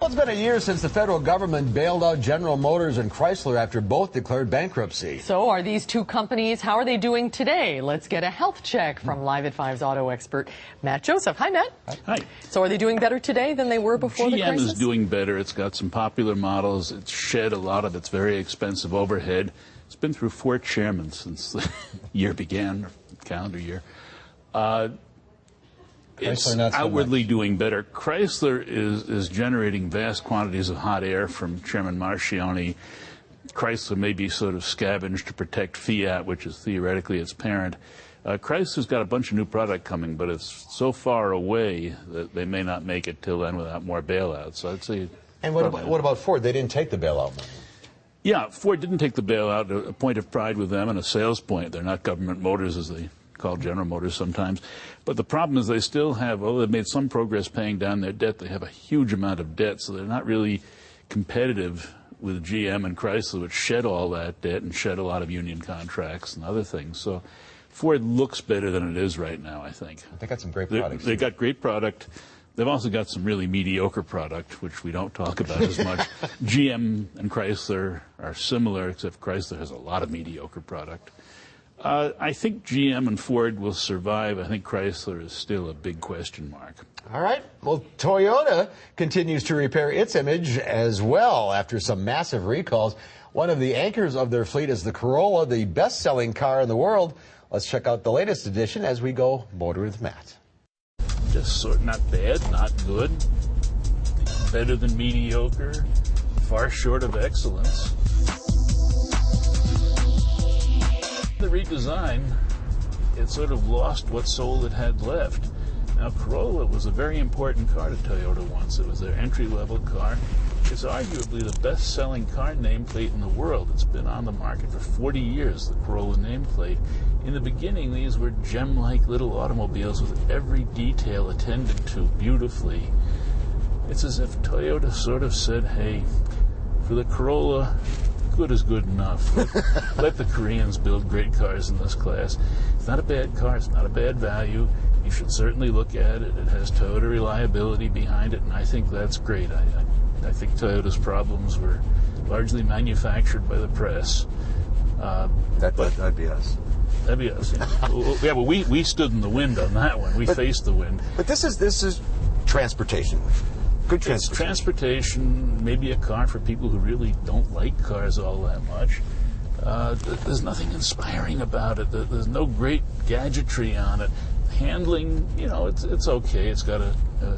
Well, it's been a year since the federal government bailed out General Motors and Chrysler after both declared bankruptcy. So are these two companies, how are they doing today? Let's get a health check from Live at 5's auto expert, Matt Joseph. Hi, Matt. Hi. So are they doing better today than they were before the crisis? GM is doing better. It's got some popular models. It's shed a lot of its very expensive overhead. It's been through 4 chairmen since the year began, or calendar year. It's outwardly doing better. Chrysler is generating vast quantities of hot air from Chairman Marchione. Chrysler may be sort of scavenged to protect Fiat, which is theoretically its parent. Chrysler's got a bunch of new product coming, but it's so far away that they may not make it till then without more bailouts. So I'd say. And what about Ford? They didn't take the bailout money. Yeah, Ford didn't take the bailout. A point of pride with them and a sales point. They're not government motors, as they call General Motors sometimes. But the problem is they still have, although they've made some progress paying down their debt, they have a huge amount of debt, so they're not really competitive with GM and Chrysler, which shed all that debt and shed a lot of union contracts and other things. So Ford looks better than it is right now, I think. They got some great products. They got great product. They've also got some really mediocre product, which we don't talk about as much. GM and Chrysler are similar, except Chrysler has a lot of mediocre product. I think GM and Ford will survive. I think Chrysler is still a big question mark. All right. Well, Toyota continues to repair its image as well after some massive recalls. One of the anchors of their fleet is the Corolla, the best-selling car in the world. Let's check out the latest edition as we go Motor with Matt. Just sort of not bad, not good, better than mediocre, far short of excellence. The redesign, it sort of lost what soul it had left. Now, Corolla was a very important car to Toyota once. It was their entry-level car. It's arguably the best-selling car nameplate in the world. It's been on the market for 40 years, the Corolla nameplate. In the beginning, these were gem-like little automobiles with every detail attended to beautifully. It's as if Toyota sort of said, hey, for the Corolla, good is good enough. Let the Koreans build great cars in this class. It's not a bad car. It's not a bad value. You should certainly look at it. It has Toyota reliability behind it, and I think that's great. I think Toyota's problems were largely manufactured by the press. That'd be us. That'd be us. Yeah, well, we stood in the wind on that one. We faced the wind. But this is transportation. Good transportation. It's transportation, maybe a car for people who really don't like cars all that much. There's nothing inspiring about it. There's no great gadgetry on it. Handling, you know, it's okay. It's got a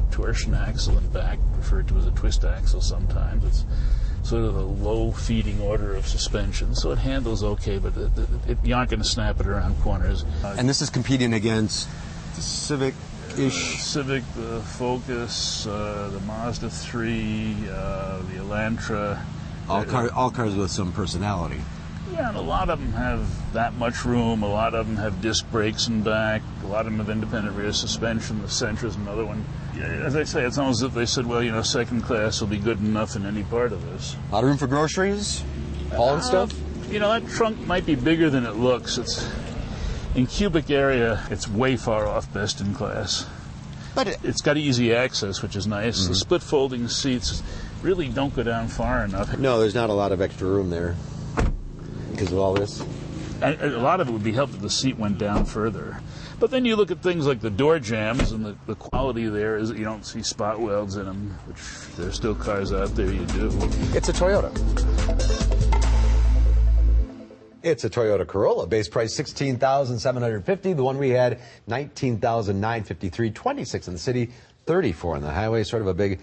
torsion axle in back, referred to as a twist axle sometimes. It's sort of a low feeding order of suspension, so it handles okay, but you aren't going to snap it around corners. And this is competing against the Civic-ish? Civic, the Focus, the Mazda 3, the Elantra. All cars with some personality. Yeah, and a lot of them have that much room. A lot of them have disc brakes in back. A lot of them have independent rear suspension. The Sentra's another one. As I say, it's almost as if they said, well, you know, second class will be good enough in any part of this. A lot of room for groceries? Hauling stuff? You know, that trunk might be bigger than it looks. It's in cubic area, it's way far off best in class. But it's got easy access, which is nice. Mm-hmm. The split folding seats really don't go down far enough. No, there's not a lot of extra room there because of all this. And a lot of it would be helped if the seat went down further. But then you look at things like the door jambs, and the quality there is that you don't see spot welds in them, which there's still cars out there you do. It's a Toyota. It's a Toyota Corolla. Base price $16,750. The one we had, $19,953. 26 in the city, 34 on the highway. Sort of a big.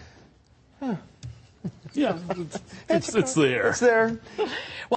Yeah, it's there. It's there.